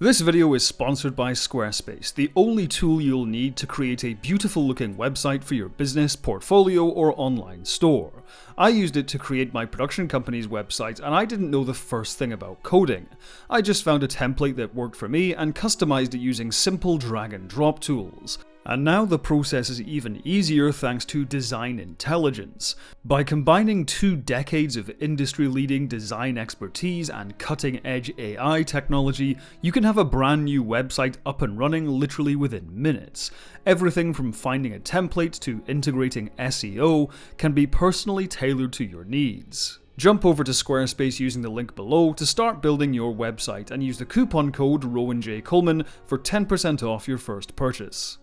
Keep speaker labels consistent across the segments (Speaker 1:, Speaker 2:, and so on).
Speaker 1: This video is sponsored by Squarespace, the only tool you'll need to create a beautiful looking website for your business, portfolio, or online store. I used it to create my production company's website and I didn't know the first thing about coding. I just found a template that worked for me and customized it using simple drag and drop tools. And now the process is even easier thanks to design intelligence. By combining 2 decades of industry-leading design expertise and cutting-edge AI technology, you can have a brand new website up and running literally within minutes. Everything from finding a template to integrating SEO can be personally tailored to your needs. Jump over to Squarespace using the link below to start building your website and use the coupon code Coleman for 10% off your first purchase.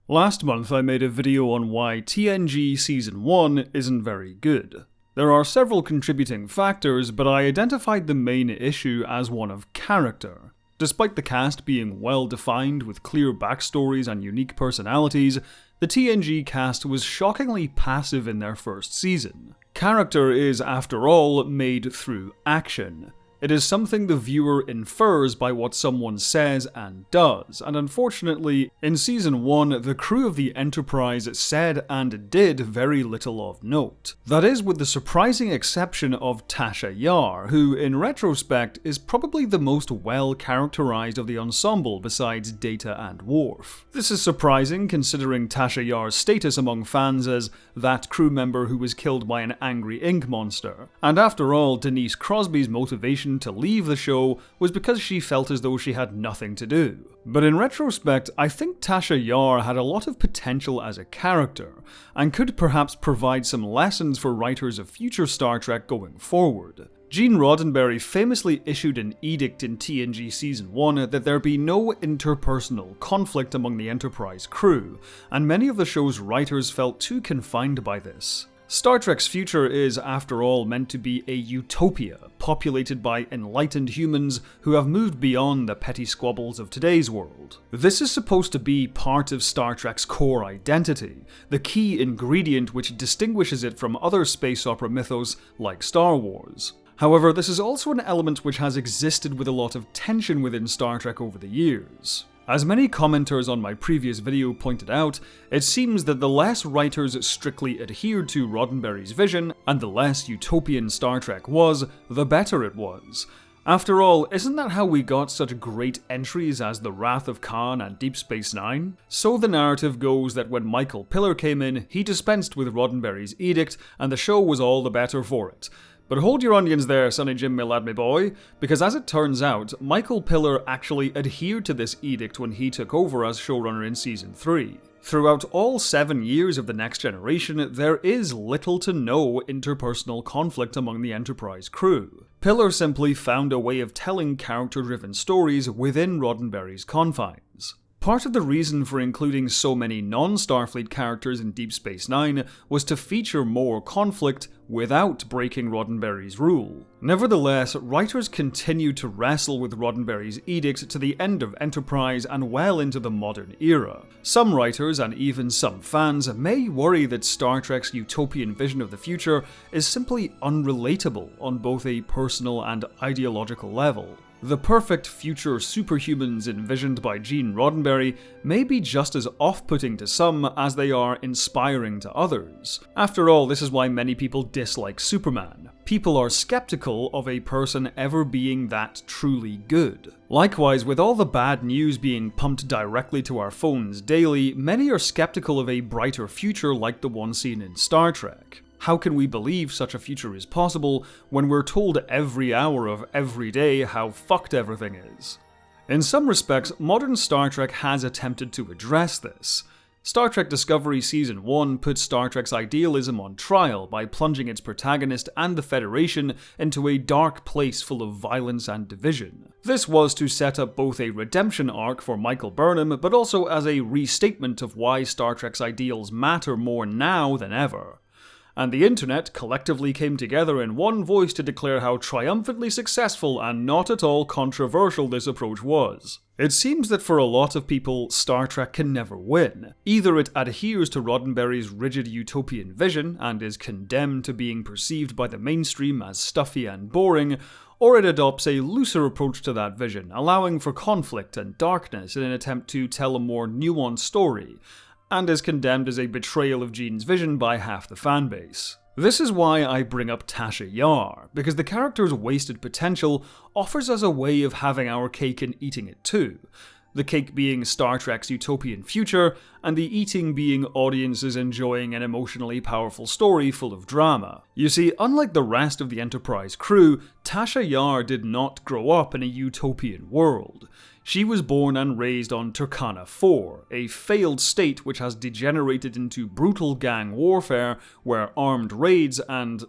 Speaker 1: Last month I made a video on why TNG Season 1 isn't very good. There are several contributing factors, but I identified the main issue as one of character. Despite the cast being well defined with clear backstories and unique personalities, the TNG cast was shockingly passive in their first season. Character is, after all, made through action. It is something the viewer infers by what someone says and does, and unfortunately, in Season 1, the crew of the Enterprise said and did very little of note. That is with the surprising exception of Tasha Yar, who, in retrospect, is probably the most well-characterized of the ensemble besides Data and Worf. This is surprising considering Tasha Yar's status among fans as that crew member who was killed by an angry ink monster, and after all, Denise Crosby's motivation to leave the show was because she felt as though she had nothing to do. But in retrospect, I think Tasha Yar had a lot of potential as a character, and could perhaps provide some lessons for writers of future Star Trek going forward. Gene Roddenberry famously issued an edict in TNG Season 1 that there be no interpersonal conflict among the Enterprise crew, and many of the show's writers felt too confined by this. Star Trek's future is, after all, meant to be a utopia, populated by enlightened humans who have moved beyond the petty squabbles of today's world. This is supposed to be part of Star Trek's core identity, the key ingredient which distinguishes it from other space opera mythos like Star Wars. However, this is also an element which has existed with a lot of tension within Star Trek over the years. As many commenters on my previous video pointed out, it seems that the less writers strictly adhered to Roddenberry's vision, and the less utopian Star Trek was, the better it was. After all, isn't that how we got such great entries as The Wrath of Khan and Deep Space Nine? So the narrative goes that when Michael Piller came in, he dispensed with Roddenberry's edict, and the show was all the better for it. But hold your onions there, Sonny Jim, me lad, me boy, because as it turns out, Michael Piller actually adhered to this edict when he took over as showrunner in Season 3. Throughout all 7 years of The Next Generation, there is little to no interpersonal conflict among the Enterprise crew. Piller simply found a way of telling character-driven stories within Roddenberry's confines. Part of the reason for including so many non-Starfleet characters in Deep Space Nine was to feature more conflict without breaking Roddenberry's rule. Nevertheless, writers continued to wrestle with Roddenberry's edict to the end of Enterprise and well into the modern era. Some writers, and even some fans, may worry that Star Trek's utopian vision of the future is simply unrelatable on both a personal and ideological level. The perfect future superhumans envisioned by Gene Roddenberry may be just as off-putting to some as they are inspiring to others. After all, this is why many people dislike Superman. People are skeptical of a person ever being that truly good. Likewise, with all the bad news being pumped directly to our phones daily, many are skeptical of a brighter future like the one seen in Star Trek. How can we believe such a future is possible when we're told every hour of every day how fucked everything is? In some respects, modern Star Trek has attempted to address this. Star Trek Discovery Season 1 put Star Trek's idealism on trial by plunging its protagonist and the Federation into a dark place full of violence and division. This was to set up both a redemption arc for Michael Burnham, but also as a restatement of why Star Trek's ideals matter more now than ever. And the internet collectively came together in one voice to declare how triumphantly successful and not at all controversial this approach was. It seems that for a lot of people, Star Trek can never win. Either it adheres to Roddenberry's rigid utopian vision and is condemned to being perceived by the mainstream as stuffy and boring, or it adopts a looser approach to that vision, allowing for conflict and darkness in an attempt to tell a more nuanced story, and is condemned as a betrayal of Jean's vision by half the fanbase. This is why I bring up Tasha Yar, because the character's wasted potential offers us a way of having our cake and eating it too. The cake being Star Trek's utopian future, and the eating being audiences enjoying an emotionally powerful story full of drama. You see, unlike the rest of the Enterprise crew, Tasha Yar did not grow up in a utopian world. She was born and raised on Turkana 4, a failed state which has degenerated into brutal gang warfare where armed raids and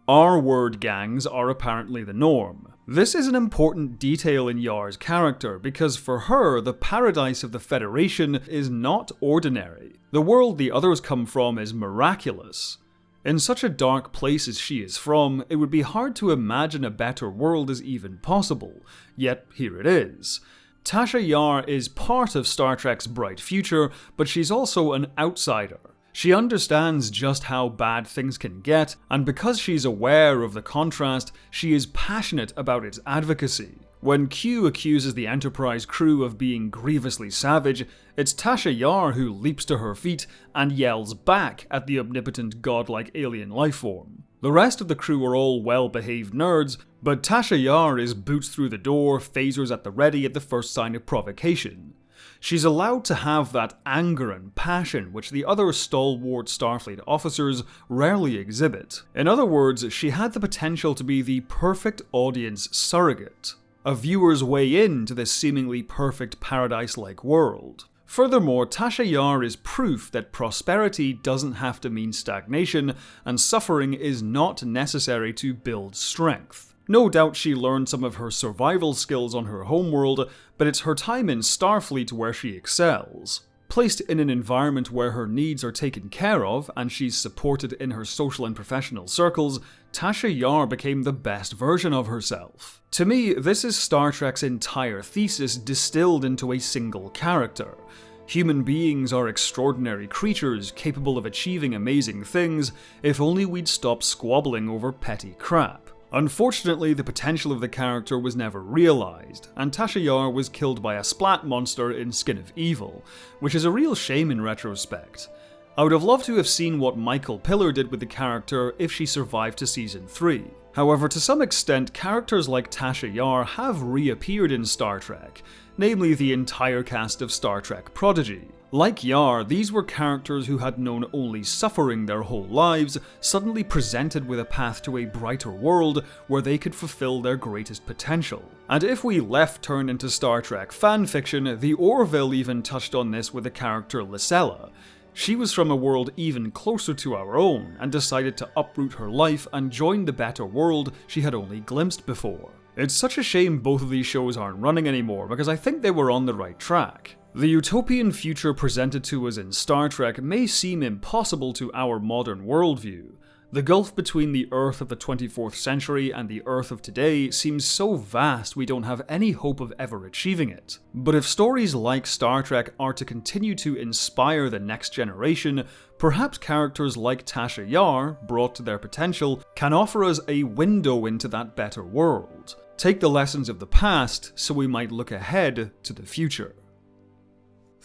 Speaker 1: R-word gangs are apparently the norm. This is an important detail in Yar's character because for her, the paradise of the Federation is not ordinary. The world the others come from is miraculous. In such a dark place as she is from, it would be hard to imagine a better world as even possible, yet here it is. Tasha Yar is part of Star Trek's bright future, but she's also an outsider. She understands just how bad things can get, and because she's aware of the contrast, she is passionate about its advocacy. When Q accuses the Enterprise crew of being grievously savage, it's Tasha Yar who leaps to her feet and yells back at the omnipotent godlike alien lifeform. The rest of the crew are all well-behaved nerds, but Tasha Yar is boots through the door, phasers at the ready at the first sign of provocation. She's allowed to have that anger and passion which the other stalwart Starfleet officers rarely exhibit. In other words, she had the potential to be the perfect audience surrogate, a viewer's way into this seemingly perfect paradise-like world. Furthermore, Tasha Yar is proof that prosperity doesn't have to mean stagnation, and suffering is not necessary to build strength. No doubt she learned some of her survival skills on her homeworld, but it's her time in Starfleet where she excels. Placed in an environment where her needs are taken care of, and she's supported in her social and professional circles, Tasha Yar became the best version of herself. To me, this is Star Trek's entire thesis distilled into a single character. Human beings are extraordinary creatures capable of achieving amazing things, if only we'd stop squabbling over petty crap. Unfortunately, the potential of the character was never realised, and Tasha Yar was killed by a splat monster in Skin of Evil, which is a real shame in retrospect. I would have loved to have seen what Michael Piller did with the character if she survived to Season 3. However, to some extent, characters like Tasha Yar have reappeared in Star Trek, namely the entire cast of Star Trek Prodigy. Like Yar, these were characters who had known only suffering their whole lives, suddenly presented with a path to a brighter world where they could fulfill their greatest potential. And if we left turn into Star Trek fanfiction, the Orville even touched on this with the character Lysella. She was from a world even closer to our own, and decided to uproot her life and join the better world she had only glimpsed before. It's such a shame both of these shows aren't running anymore, because I think they were on the right track. The utopian future presented to us in Star Trek may seem impossible to our modern worldview. The gulf between the Earth of the 24th century and the Earth of today seems so vast we don't have any hope of ever achieving it. But if stories like Star Trek are to continue to inspire the next generation, perhaps characters like Tasha Yar, brought to their potential, can offer us a window into that better world. Take the lessons of the past so we might look ahead to the future.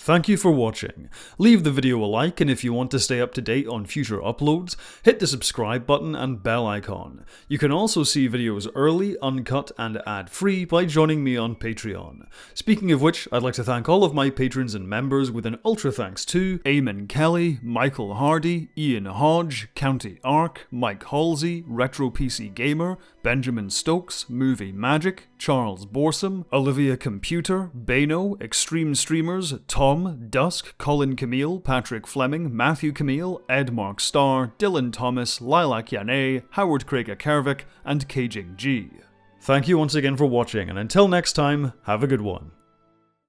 Speaker 1: Thank you for watching. Leave the video a like, and if you want to stay up to date on future uploads, hit the subscribe button and bell icon. You can also see videos early, uncut, and ad-free by joining me on Patreon. Speaking of which, I'd like to thank all of my patrons and members with an ultra thanks to Eamon Kelly, Michael Hardy, Ian Hodge, County Ark, Mike Halsey, Retro PC Gamer, Benjamin Stokes, Movie Magic, Charles Borsam, Olivia Computer, Bano, Extreme Streamers, Tom, Dusk, Colin Camille, Patrick Fleming, Matthew Camille, Ed Mark Starr, Dylan Thomas, Lilac Yane, Howard Craig Kervik, and Kajing G. Thank you once again for watching, and until next time, have a good one.